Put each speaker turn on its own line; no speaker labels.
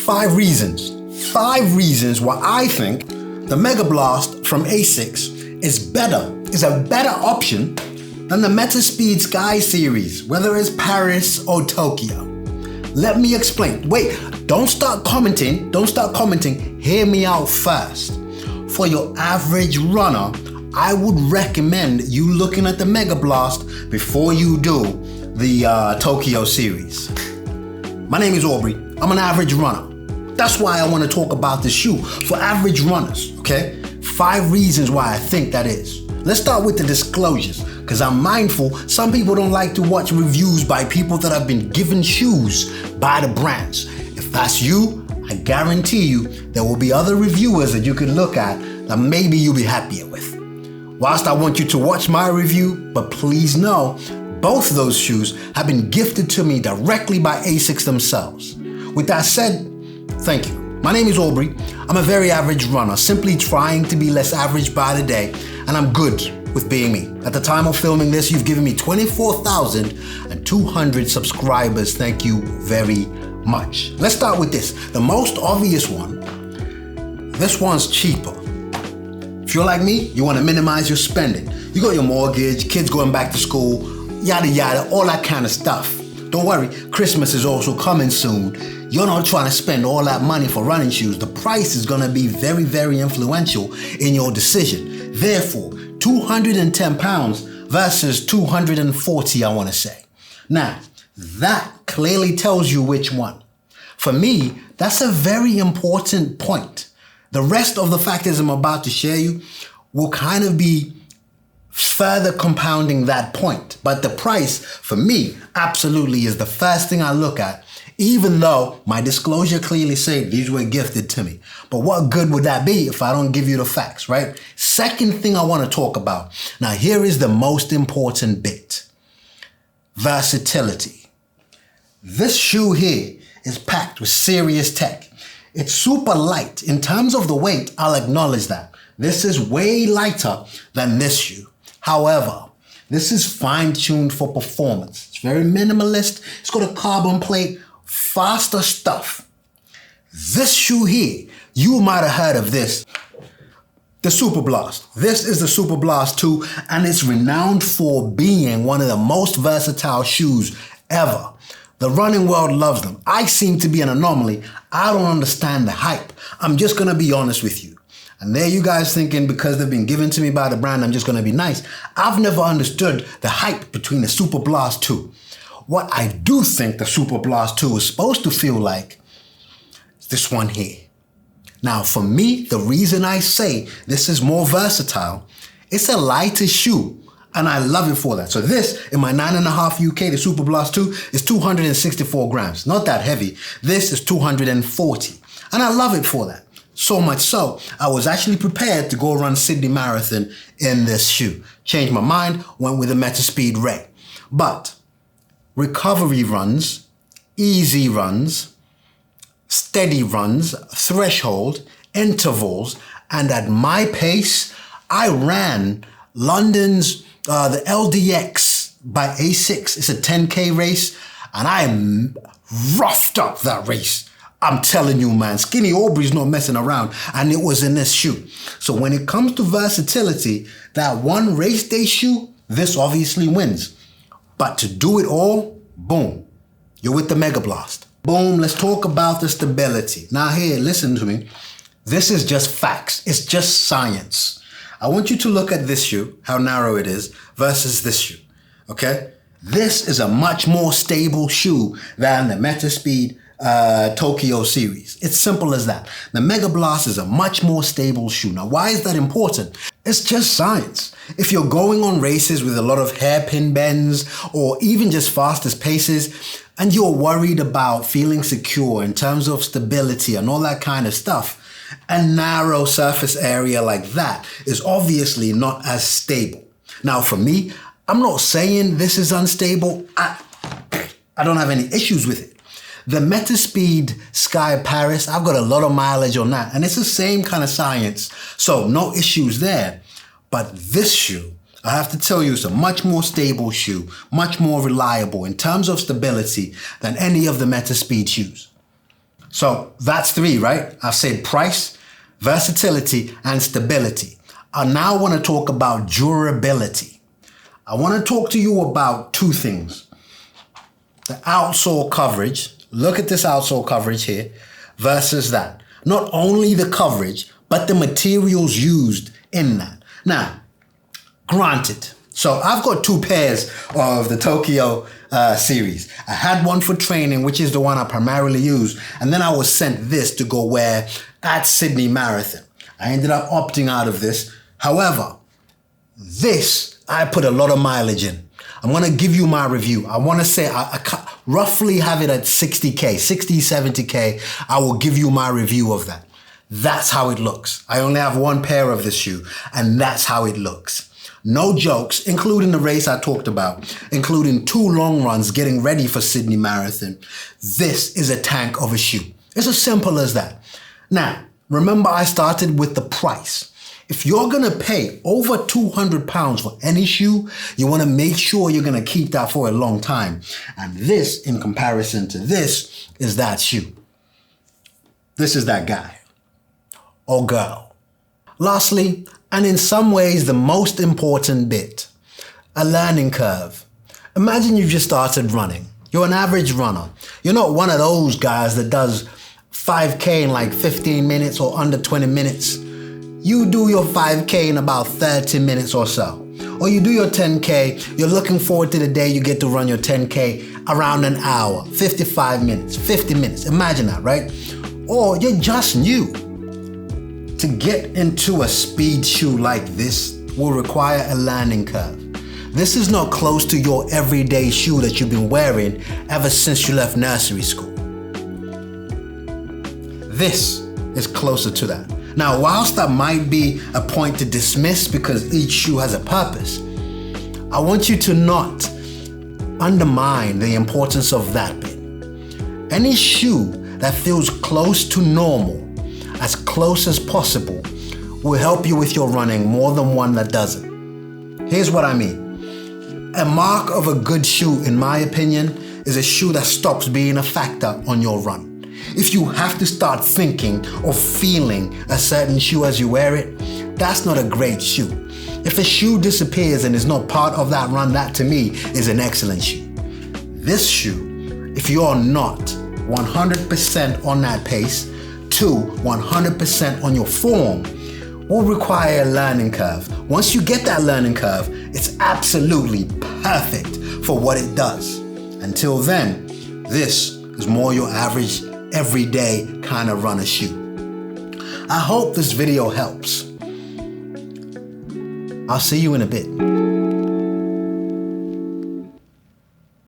5 reasons. 5 reasons why I think the Megablast from ASICS is a better option than the Metaspeed Sky series, whether it's Paris or Tokyo. Let me explain. Wait, don't start commenting. Hear me out first. For your average runner, I would recommend you looking at the Megablast before you do the Tokyo series. My name is Aubrey. I'm an average runner. That's why I want to talk about this shoe for average runners, okay? 5 reasons why I think that is. Let's start with the disclosures, because I'm mindful some people don't like to watch reviews by people that have been given shoes by the brands. If that's you, I guarantee you there will be other reviewers that you can look at that maybe you'll be happier with. Whilst I want you to watch my review, but please know, both those shoes have been gifted to me directly by ASICS themselves. With that said, thank you. My name is Aubrey. I'm a very average runner, simply trying to be less average by the day, and I'm good with being me. At the time of filming this, you've given me 24,200 subscribers. Thank you very much. Let's start with this. The most obvious one, this one's cheaper. If you're like me, you want to minimize your spending. You got your mortgage, kids going back to school, yada yada, all that kind of stuff. Don't worry, Christmas is also coming soon. You're not trying to spend all that money for running shoes. The price is going to be very, very influential in your decision. Therefore, £210 versus 240, I want to say. Now, that clearly tells you which one. For me, that's a very important point. The rest of the factors I'm about to share you will kind of be further compounding that point. But the price, for me, absolutely is the first thing I look at, even though my disclosure clearly say these were gifted to me. But what good would that be if I don't give you the facts, right? Second thing I want to talk about. Now, here is the most important bit. Versatility. This shoe here is packed with serious tech. It's super light. In terms of the weight, I'll acknowledge that. This is way lighter than this shoe. However, this is fine-tuned for performance. It's very minimalist. It's got a carbon plate, faster stuff. This shoe here, you might have heard of this. The Superblast. This is the Superblast 2, and it's renowned for being one of the most versatile shoes ever. The running world loves them. I seem to be an anomaly. I don't understand the hype. I'm just gonna be honest with you. And there you guys thinking because they've been given to me by the brand, I'm just gonna be nice. I've never understood the hype between the Superblast 2. What I do think the Superblast 2 is supposed to feel like is this one here. Now for me, the reason I say this is more versatile, it's a lighter shoe. And I love it for that. So this, in my 9.5 UK, the Superblast 2, is 264 grams. Not that heavy. This is 240. And I love it for that. So much so, I was actually prepared to go run Sydney Marathon in this shoe. Changed my mind, went with the Metaspeed Ray. But recovery runs, easy runs, steady runs, threshold, intervals, and at my pace, I ran London's the LDX by ASICS. It's a 10K race, and I roughed up that race. I'm telling you, man, Skinny Aubrey's not messing around, and it was in this shoe. So when it comes to versatility, that one race day shoe, this obviously wins. But to do it all, boom, you're with the Megablast. Boom, let's talk about the stability. Now here, listen to me. This is just facts. It's just science. I want you to look at this shoe, how narrow it is, versus this shoe, okay? This is a much more stable shoe than the Metaspeed Tokyo series. It's simple as that. The Megablast is a much more stable shoe. Now, why is that important? It's just science. If you're going on races with a lot of hairpin bends or even just fastest paces, and you're worried about feeling secure in terms of stability and all that kind of stuff, a narrow surface area like that is obviously not as stable. Now for me, I'm not saying this is unstable. I don't have any issues with it. The Metaspeed Sky Paris, I've got a lot of mileage on that, and it's the same kind of science, so no issues there. But this shoe, I have to tell you, it's a much more stable shoe, much more reliable in terms of stability than any of the Metaspeed shoes. So that's three, right? I've said price, versatility, and stability. I now want to talk about durability. I want to talk to you about two things. The outsole coverage, look at this outsole coverage here, versus that. Not only the coverage, but the materials used in that. Now, granted, so I've got two pairs of the Tokyo series. I had one for training, which is the one I primarily use, and then I was sent this to go wear at Sydney Marathon. I ended up opting out of this. However, this, I put a lot of mileage in. I'm gonna give you my review. I wanna say I roughly have it at 60K, 60, 70K. I will give you my review of that. That's how it looks. I only have one pair of this shoe, and that's how it looks. No jokes, including the race I talked about, including 2 long runs getting ready for Sydney Marathon. This is a tank of a shoe. It's as simple as that. Now, remember I started with the price. If you're gonna pay over £200 for any shoe, you wanna make sure you're gonna keep that for a long time. And this, in comparison to this, is that shoe. This is that guy or girl. Lastly, and in some ways the most important bit, a learning curve. Imagine you just started running. You're an average runner. You're not one of those guys that does 5K in like 15 minutes or under 20 minutes. You do your 5K in about 30 minutes or so. Or you do your 10K, you're looking forward to the day you get to run your 10K around an hour, 55 minutes, 50 minutes. Imagine that, right? Or you're just new. To get into a speed shoe like this will require a learning curve. This is not close to your everyday shoe that you've been wearing ever since you left nursery school. This is closer to that. Now, whilst that might be a point to dismiss because each shoe has a purpose, I want you to not undermine the importance of that bit. Any shoe that feels close to normal, as close as possible, will help you with your running more than one that doesn't. Here's what I mean. A mark of a good shoe, in my opinion, is a shoe that stops being a factor on your run. If you have to start thinking or feeling a certain shoe as you wear it, that's not a great shoe. If a shoe disappears and is not part of that run, that to me is an excellent shoe. This shoe, if you're not 100% on that pace, to 100% on your form, will require a learning curve. Once you get that learning curve, it's absolutely perfect for what it does. Until then, this is more your average, everyday kind of runner shoe. I hope this video helps. I'll see you in a bit.